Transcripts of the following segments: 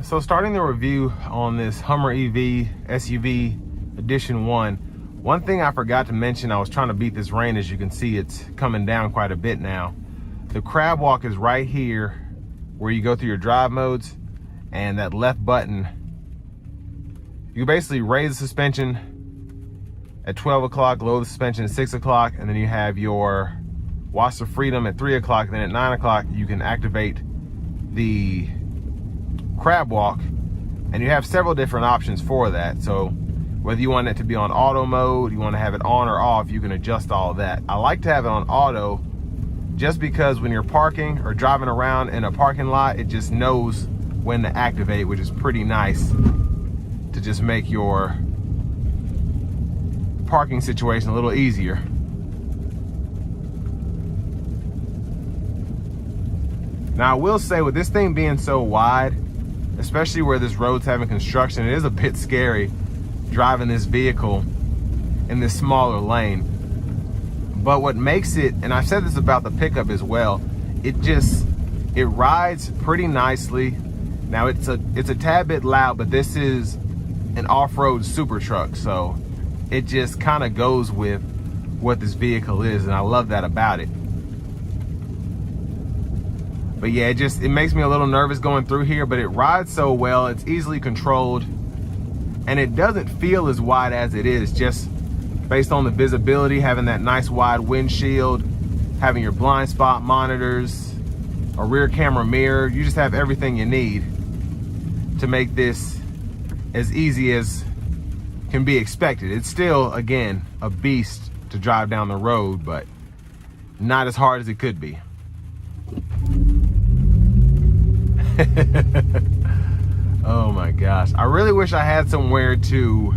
So starting the review on this Hummer EV SUV Edition 1, one thing I forgot to mention, I was trying to beat this rain. As you can see, it's coming down quite a bit now. The crab walk is right here where you go through your drive modes, and that left button, you basically raise the suspension at 12 o'clock, lower the suspension at 6 o'clock, and then you have your watch of freedom at 3 o'clock. Then at 9 o'clock, you can activate the crab walk, and you have several different options for that. So whether you want it to be on auto mode, you want to have it on or off, you can adjust all of that. I like to have it on auto just because when you're parking or driving around in a parking lot, it just knows when to activate, which is pretty nice to just make your parking situation a little easier. Now I will say, with this thing being so wide, especially where this road's having construction, it is a bit scary driving this vehicle in this smaller lane. But what makes it, and I've said this about the pickup as well, it rides pretty nicely. Now it's a tad bit loud, but this is an off-road super truck, so it just kind of goes with what this vehicle is, and I love that about it. But yeah, it makes me a little nervous going through here, but it rides so well, it's easily controlled, and it doesn't feel as wide as it is, just based on the visibility, having that nice wide windshield, having your blind spot monitors, a rear camera mirror. You just have everything you need to make this as easy as can be expected. It's still, again, a beast to drive down the road, but not as hard as it could be. Oh my gosh, I really wish I had somewhere to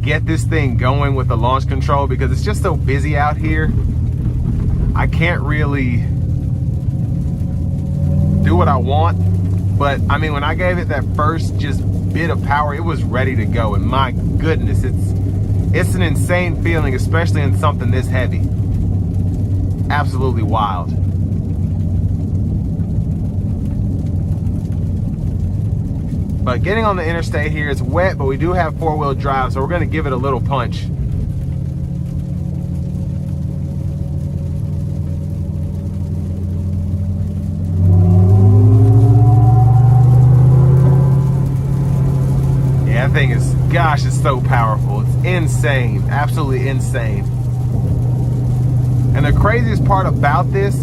get this thing going with the launch control, because it's just so busy out here. I can't really do what I want, but I mean, when I gave it that first just bit of power, it was ready to go, and my goodness, it's an insane feeling, especially in something this heavy. Absolutely wild. But getting on the interstate here, it's wet, but we do have four-wheel drive, so we're gonna give it a little punch. Yeah, that thing is, gosh, it's so powerful. It's insane, absolutely insane. And the craziest part about this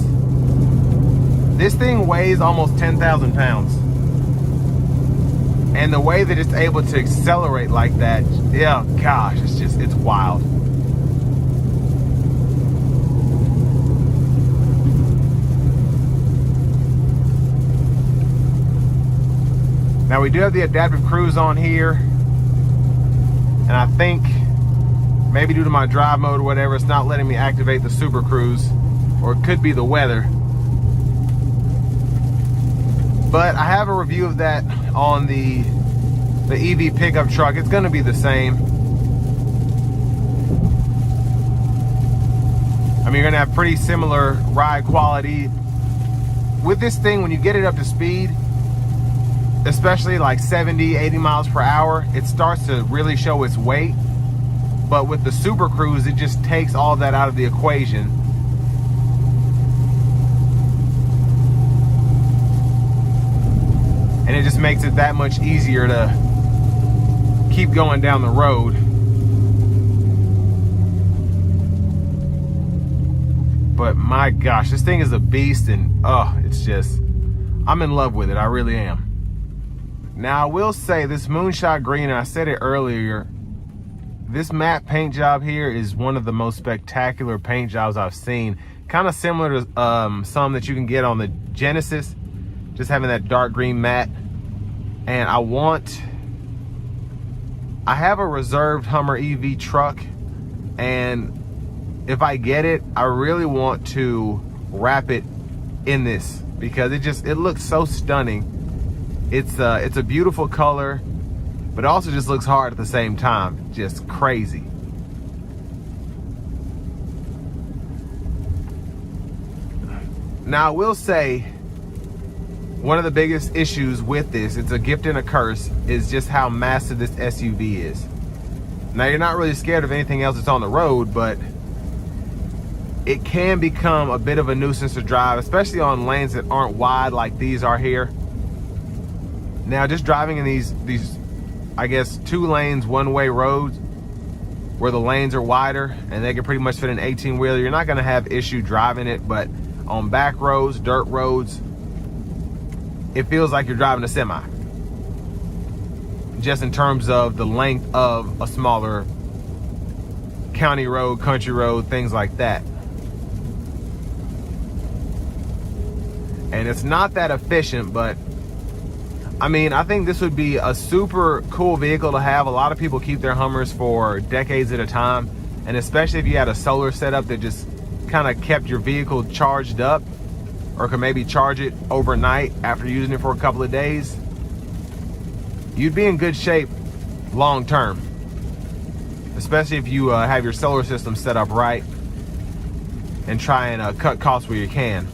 thing weighs almost 10,000 pounds. And the way that it's able to accelerate like that, yeah, gosh, it's wild. Now we do have the adaptive cruise on here, and I think maybe due to my drive mode or whatever, it's not letting me activate the super cruise, or it could be the weather. But I have a review of that on the EV pickup truck. It's gonna be the same. I mean, you're gonna have pretty similar ride quality. With this thing, when you get it up to speed, especially like 70, 80 miles per hour, it starts to really show its weight. But with the Super Cruise, it just takes all that out of the equation. And it just makes it that much easier to keep going down the road. But my gosh, this thing is a beast, and it's just, I'm in love with it. I really am. Now I will say, this Moonshot Green, and I said it earlier, this matte paint job here is one of the most spectacular paint jobs I've seen. Kind of similar to some that you can get on the Genesis, just having that dark green matte. And I have a reserved Hummer EV truck, and if I get it, I really want to wrap it in this, because it looks so stunning. It's a beautiful color, but it also just looks hard at the same time. Just crazy. Now I will say, one of the biggest issues with this, it's a gift and a curse, is just how massive this SUV is. Now, you're not really scared of anything else that's on the road, but it can become a bit of a nuisance to drive, especially on lanes that aren't wide like these are here. Now, just driving in these I guess 2 lanes, one-way roads where the lanes are wider and they can pretty much fit an 18-wheeler, you're not gonna have issue driving it, but on back roads, dirt roads, it feels like you're driving a semi. Just in terms of the length of a smaller county road, country road, things like that. And it's not that efficient, but I mean, I think this would be a super cool vehicle to have. A lot of people keep their Hummers for decades at a time, and especially if you had a solar setup that just kind of kept your vehicle charged up, or could maybe charge it overnight after using it for a couple of days, you'd be in good shape long term, especially if you have your solar system set up right and try and cut costs where you can.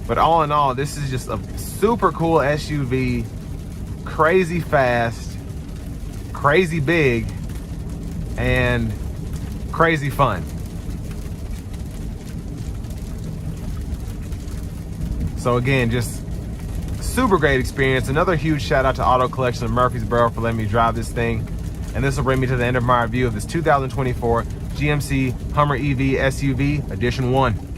But all in all, this is just a super cool SUV, crazy fast, crazy big, and crazy fun. So again, just super great experience. Another huge shout out to Auto Collection of Murfreesboro for letting me drive this thing. And this will bring me to the end of my review of this 2024 GMC Hummer EV SUV Edition 1.